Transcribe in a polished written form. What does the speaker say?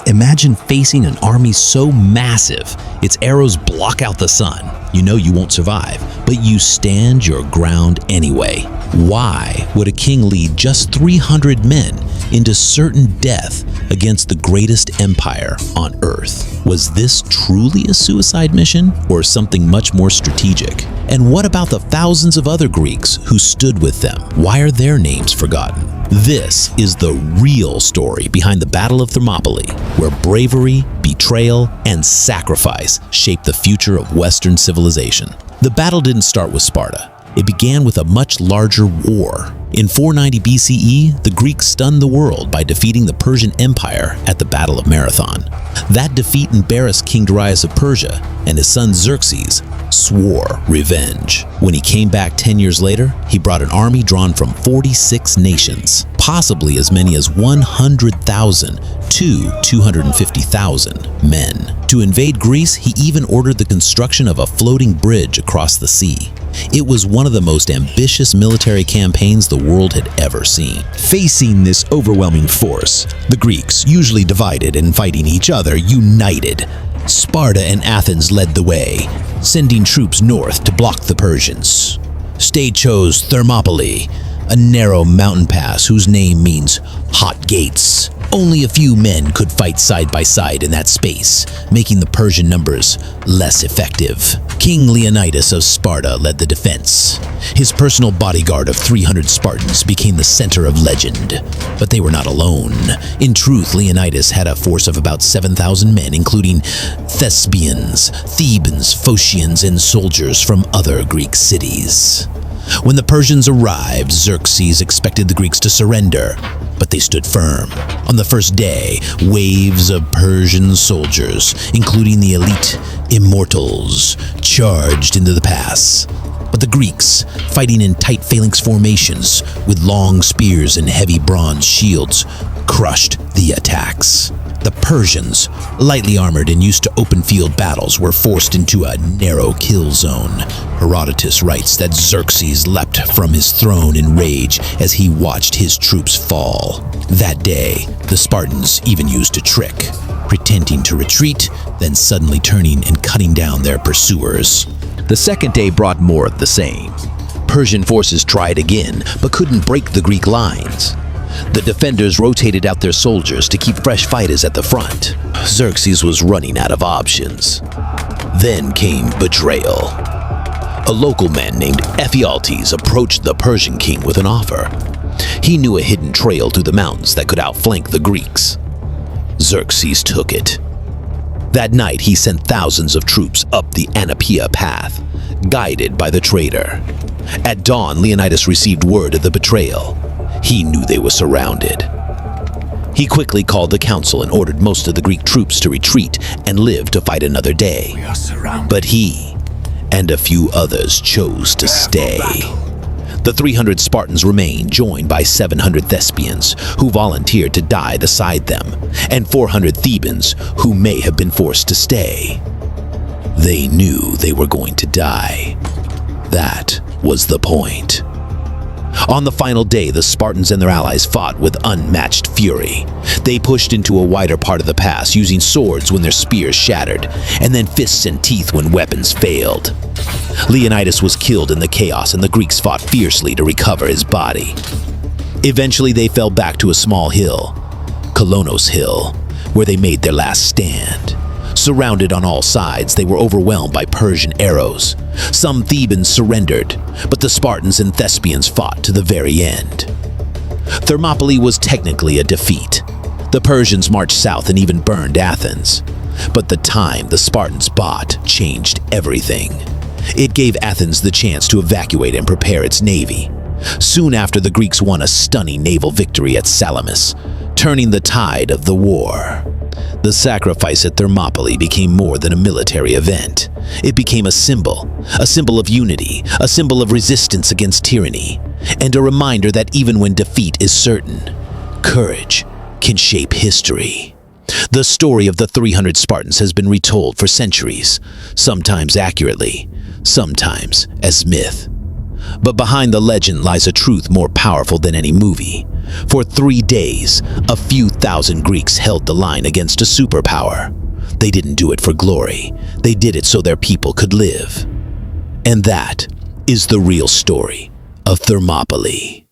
Imagine facing an army so massive, its arrows block out the sun. You know you won't survive, but you stand your ground anyway. Why would a king lead just 300 men into certain death against the greatest empire on earth? Was this truly a suicide mission or something much more strategic? And what about the thousands of other Greeks who stood with them? Why are their names forgotten? This is the real story behind the Battle of Thermopylae, where bravery, betrayal, and sacrifice shaped the future of Western civilization. The battle didn't start with Sparta. It began with a much larger war. In 490 BCE, the Greeks stunned the world by defeating the Persian Empire at the Battle of Marathon. That defeat embarrassed King Darius of Persia, and his son Xerxes swore revenge. When he came back 10 years later, he brought an army drawn from 46 nations, possibly as many as 100,000 to 250,000 men. To invade Greece, he even ordered the construction of a floating bridge across the sea. It was one of the most ambitious military campaigns the world had ever seen. Facing this overwhelming force, the Greeks, usually divided and fighting each other, united. Sparta and Athens led the way, sending troops north to block the Persians. They chose Thermopylae, a narrow mountain pass whose name means hot gates. Only a few men could fight side by side in that space, making the Persian numbers less effective. King Leonidas of Sparta led the defense. His personal bodyguard of 300 Spartans became the center of legend. But they were not alone. In truth, Leonidas had a force of about 7,000 men, including Thespians, Thebans, Phocians, and soldiers from other Greek cities. When the Persians arrived, Xerxes expected the Greeks to surrender, but they stood firm. On the first day, waves of Persian soldiers, including the elite immortals, charged into the pass. But the Greeks, fighting in tight phalanx formations with long spears and heavy bronze shields, crushed the attacks. The Persians, lightly armored and used to open field battles, were forced into a narrow kill zone. Herodotus writes that Xerxes leapt from his throne in rage as he watched his troops fall. That day, the Spartans even used a trick, pretending to retreat, then suddenly turning and cutting down their pursuers. The second day brought more of the same. Persian forces tried again, but couldn't break the Greek lines. The defenders rotated out their soldiers to keep fresh fighters at the front. Xerxes was running out of options. Then came Betrayal. A local man named Ephialtes approached the Persian king with an offer. He knew a hidden trail through the mountains that could outflank the Greeks. Xerxes took it. That night, he sent thousands of troops up the Anapaea path, guided by the traitor. At dawn, Leonidas received word of the betrayal. He knew they were surrounded. He quickly called the council and ordered most of the Greek troops to retreat and live to fight another day. But he and a few others chose to stay. The 300 Spartans remained, joined by 700 Thespians, who volunteered to die beside them, and 400 Thebans, who may have been forced to stay. They knew they were going to die. That was the point. On the final day, the Spartans and their allies fought with unmatched fury. They pushed into a wider part of the pass, using swords when their spears shattered, and then fists and teeth when weapons failed. Leonidas was killed in the chaos, and the Greeks fought fiercely to recover his body. Eventually, they fell back to a small hill, Kolonos Hill, where they made their last stand. Surrounded on all sides, they were overwhelmed by Persian arrows. Some Thebans surrendered, but the Spartans and Thespians fought to the very end. Thermopylae was technically a defeat. The Persians marched south and even burned Athens. But the time the Spartans bought changed everything. It gave Athens the chance to evacuate and prepare its navy. Soon after, the Greeks won a stunning naval victory at Salamis, turning the tide of the war. The sacrifice at Thermopylae became more than a military event. It became a symbol of unity, a symbol of resistance against tyranny, and a reminder that even when defeat is certain, courage can shape history. The story of the 300 Spartans has been retold for centuries, sometimes accurately, sometimes as myth. But behind the legend lies a truth more powerful than any movie. For 3 days, a few thousand Greeks held the line against a superpower. They didn't do it for glory. They did it so their people could live. And that is the real story of Thermopylae.